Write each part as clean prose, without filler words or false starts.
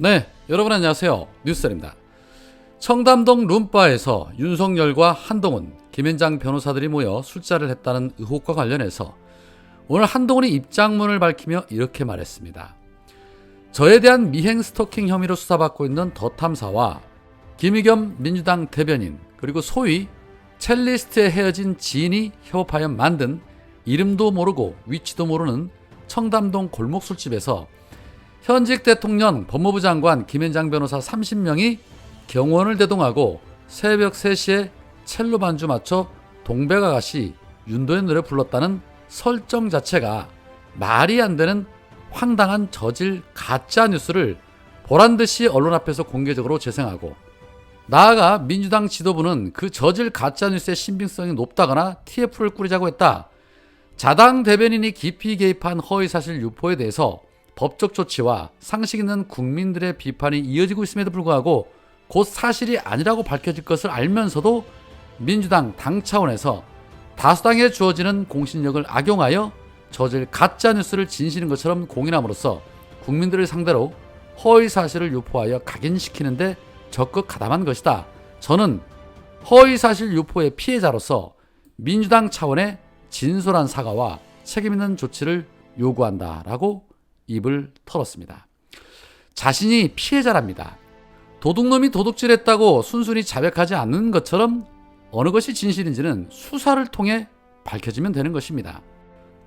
네, 여러분 안녕하세요. 뉴스입니다. 청담동 룸바에서 윤석열과 한동훈, 김현장 변호사들이 모여 술자를 했다는 의혹과 관련해서 오늘 한동훈이 입장문을 밝히며 이렇게 말했습니다. 저에 대한 미행 스토킹 혐의로 수사받고 있는 더 탐사와 김의겸 민주당 대변인 그리고 소위 첼리스트에 헤어진 지인이 협업하여 만든 이름도 모르고 위치도 모르는 청담동 골목술집에서 현직 대통령 법무부 장관 김현장 변호사 30명이 경호원을 대동하고 새벽 3시에 첼로 반주 맞춰 동백아가씨 윤도현 노래 불렀다는 설정 자체가 말이 안 되는 황당한 저질 가짜 뉴스를 보란듯이 언론 앞에서 공개적으로 재생하고, 나아가 민주당 지도부는 그 저질 가짜 뉴스의 신빙성이 높다거나 TF를 꾸리자고 했다. 자당 대변인이 깊이 개입한 허위사실 유포에 대해서 법적 조치와 상식 있는 국민들의 비판이 이어지고 있음에도 불구하고 곧 사실이 아니라고 밝혀질 것을 알면서도 민주당 당 차원에서 다수당에 주어지는 공신력을 악용하여 저질 가짜뉴스를 진실인 것처럼 공인함으로써 국민들을 상대로 허위사실을 유포하여 각인시키는데 적극 가담한 것이다. 저는 허위사실 유포의 피해자로서 민주당 차원의 진솔한 사과와 책임있는 조치를 요구한다라고 입을 털었습니다. 자신이 피해자랍니다. 도둑놈이 도둑질했다고 순순히 자백하지 않는 것처럼 어느 것이 진실인지는 수사를 통해 밝혀지면 되는 것입니다.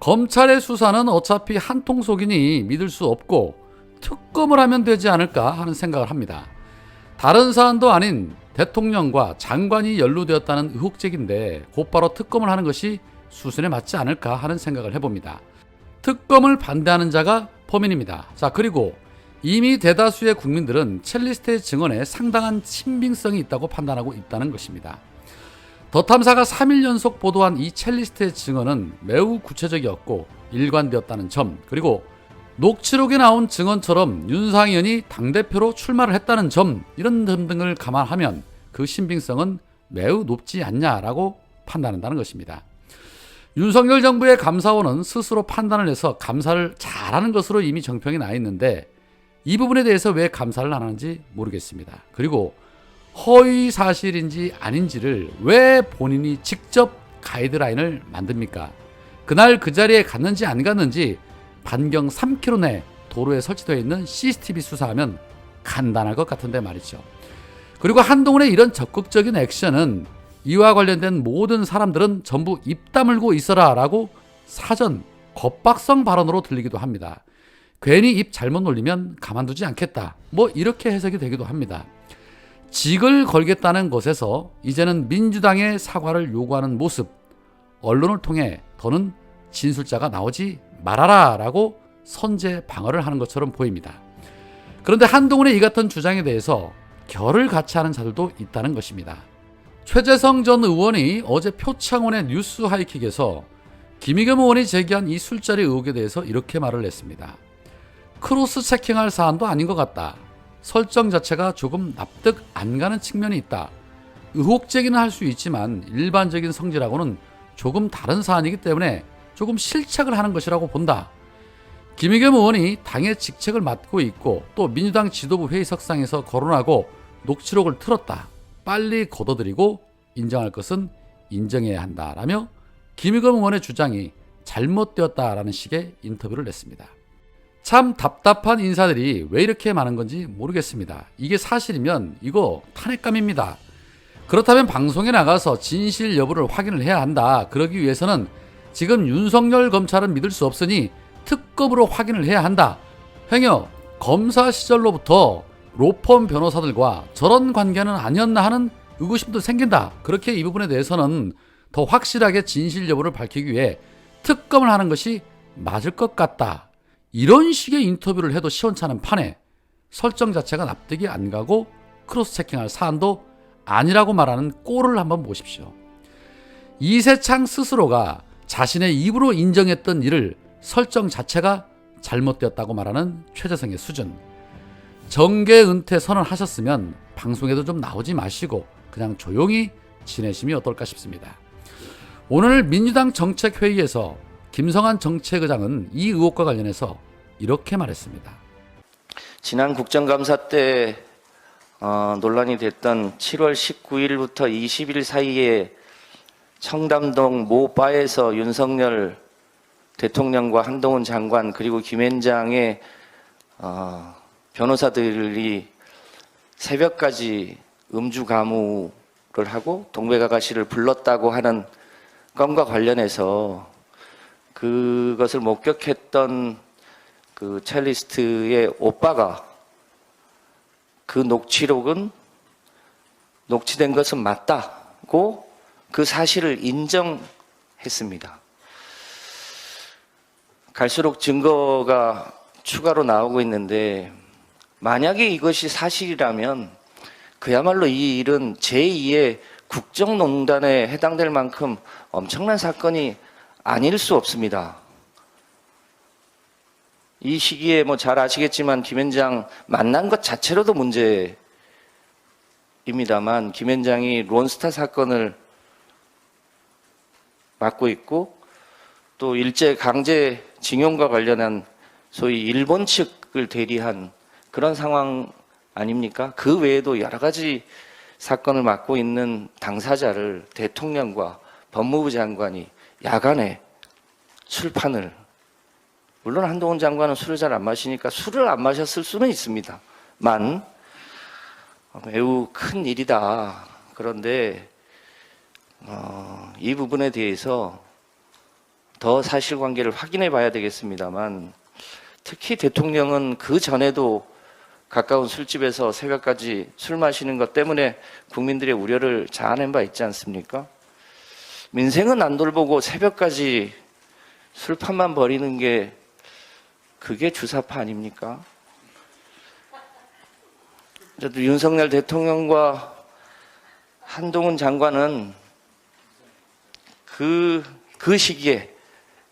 검찰의 수사는 어차피 한통속이니 믿을 수 없고 특검을 하면 되지 않을까 하는 생각을 합니다. 다른 사안도 아닌 대통령과 장관이 연루되었다는 의혹제기인데 곧바로 특검을 하는 것이 수순에 맞지 않을까 하는 생각을 해봅니다. 특검을 반대하는 자가 범인입니다. 자, 그리고 이미 대다수의 국민들은 첼리스트의 증언에 상당한 신빙성이 있다고 판단하고 있다는 것입니다. 더 탐사가 3일 연속 보도한 이 첼리스트의 증언은 매우 구체적이었고 일관되었다는 점, 그리고 녹취록에 나온 증언처럼 윤상현이 당대표로 출마를 했다는 점, 이런 점 등을 감안하면 그 신빙성은 매우 높지 않냐라고 판단한다는 것입니다. 윤석열 정부의 감사원은 스스로 판단을 해서 감사를 잘하는 것으로 이미 정평이 나 있는데 이 부분에 대해서 왜 감사를 안 하는지 모르겠습니다. 그리고 허위 사실인지 아닌지를 왜 본인이 직접 가이드라인을 만듭니까? 그날 그 자리에 갔는지 안 갔는지 반경 3km 내 도로에 설치되어 있는 CCTV 수사하면 간단할 것 같은데 말이죠. 그리고 한동훈의 이런 적극적인 액션은 이와 관련된 모든 사람들은 전부 입 다물고 있어라 라고 사전 겁박성 발언으로 들리기도 합니다. 괜히 입 잘못 놀리면 가만두지 않겠다, 뭐 이렇게 해석이 되기도 합니다. 직을 걸겠다는 것에서 이제는 민주당의 사과를 요구하는 모습, 언론을 통해 더는 진술자가 나오지 말아라 라고 선제 방어를 하는 것처럼 보입니다. 그런데 한동훈의 이 같은 주장에 대해서 결을 같이 하는 자들도 있다는 것입니다. 최재성 전 의원이 어제 표창원의 뉴스 하이킥에서 김의겸 의원이 제기한 이 술자리 의혹에 대해서 이렇게 말을 했습니다. 크로스 체킹할 사안도 아닌 것 같다. 설정 자체가 조금 납득 안 가는 측면이 있다. 의혹 제기는 할 수 있지만 일반적인 성질하고는 조금 다른 사안이기 때문에 조금 실책을 하는 것이라고 본다. 김의겸 의원이 당의 직책을 맡고 있고 또 민주당 지도부 회의석상에서 거론하고 녹취록을 틀었다. 빨리 걷어들이고 인정할 것은 인정해야 한다라며 김의겸 의원의 주장이 잘못되었다라는 식의 인터뷰를 냈습니다. 참 답답한 인사들이 왜 이렇게 많은 건지 모르겠습니다. 이게 사실이면 이거 탄핵감입니다. 그렇다면 방송에 나가서 진실 여부를 확인을 해야 한다. 그러기 위해서는 지금 윤석열 검찰은 믿을 수 없으니 특검으로 확인을 해야 한다. 행여 검사 시절로부터 로펌 변호사들과 저런 관계는 아니었나 하는 의구심도 생긴다. 그렇게 이 부분에 대해서는 더 확실하게 진실 여부를 밝히기 위해 특검을 하는 것이 맞을 것 같다. 이런 식의 인터뷰를 해도 시원찮은 판에 설정 자체가 납득이 안 가고 크로스 체킹할 사안도 아니라고 말하는 꼴을 한번 보십시오. 이세창 스스로가 자신의 입으로 인정했던 일을 설정 자체가 잘못되었다고 말하는 최재성의 수준. 정계 은퇴 선언하셨으면 방송에도 좀 나오지 마시고 그냥 조용히 지내심이 어떨까 싶습니다. 오늘 민주당 정책회의에서 김성한 정책의장은 이 의혹과 관련해서 이렇게 말했습니다. 지난 국정감사 때 논란이 됐던 7월 19일부터 20일 사이에 청담동 모 바에서 윤석열 대통령과 한동훈 장관 그리고 김앤장의 변호사들이 새벽까지 음주 가무를 하고 동백아가씨를 불렀다고 하는 건과 관련해서 그것을 목격했던 그 첼리스트의 오빠가 그 녹취록은 녹취된 것은 맞다고 그 사실을 인정했습니다. 갈수록 증거가 추가로 나오고 있는데 만약에 이것이 사실이라면 그야말로 이 일은 제2의 국정농단에 해당될 만큼 엄청난 사건이 아닐 수 없습니다. 이 시기에 뭐 잘 아시겠지만 김앤장 만난 것 자체로도 문제입니다만 김앤장이 론스타 사건을 맡고 있고 또 일제 강제 징용과 관련한 소위 일본 측을 대리한 그런 상황 아닙니까? 그 외에도 여러 가지 사건을 맡고 있는 당사자를 대통령과 법무부 장관이 야간에 술판을, 물론 한동훈 장관은 술을 잘 안 마시니까 술을 안 마셨을 수는 있습니다만 매우 큰 일이다. 그런데 이 부분에 대해서 더 사실관계를 확인해 봐야 되겠습니다만 특히 대통령은 그 전에도 가까운 술집에서 새벽까지 술 마시는 것 때문에 국민들의 우려를 자아낸 바 있지 않습니까? 민생은 안 돌보고 새벽까지 술판만 벌이는 게 그게 주사파 아닙니까? 저도 윤석열 대통령과 한동훈 장관은 그 시기에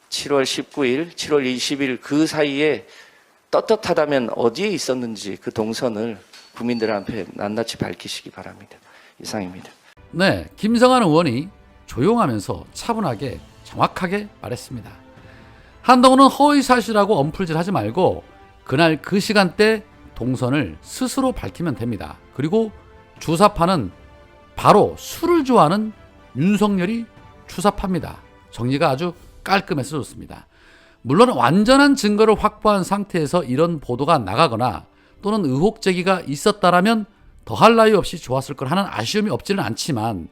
7월 19일, 7월 20일 그 사이에 떳떳하다면 어디에 있었는지 그 동선을 국민들 앞에 낱낱이 밝히시기 바랍니다. 이상입니다. 네, 김성환 의원이 조용하면서 차분하게 정확하게 말했습니다. 한동훈은 허위사실하고 언풀질하지 말고 그날 그 시간대 동선을 스스로 밝히면 됩니다. 그리고 주사파는 바로 술을 좋아하는 윤석열이 주사파입니다. 정리가 아주 깔끔해서 좋습니다. 물론 완전한 증거를 확보한 상태에서 이런 보도가 나가거나 또는 의혹 제기가 있었다라면 더할 나위 없이 좋았을 걸 하는 아쉬움이 없지는 않지만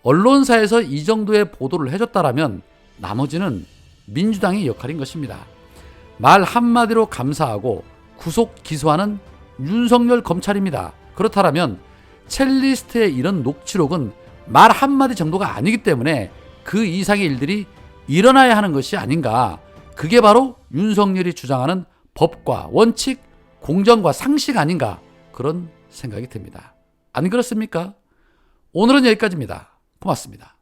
언론사에서 이 정도의 보도를 해줬다라면 나머지는 민주당의 역할인 것입니다. 말 한마디로 감사하고 구속 기소하는 윤석열 검찰입니다. 그렇다면 첼리스트의 이런 녹취록은 말 한마디 정도가 아니기 때문에 그 이상의 일들이 일어나야 하는 것이 아닌가. 그게 바로 윤석열이 주장하는 법과 원칙, 공정과 상식 아닌가. 그런 생각이 듭니다. 안 그렇습니까? 오늘은 여기까지입니다. 고맙습니다.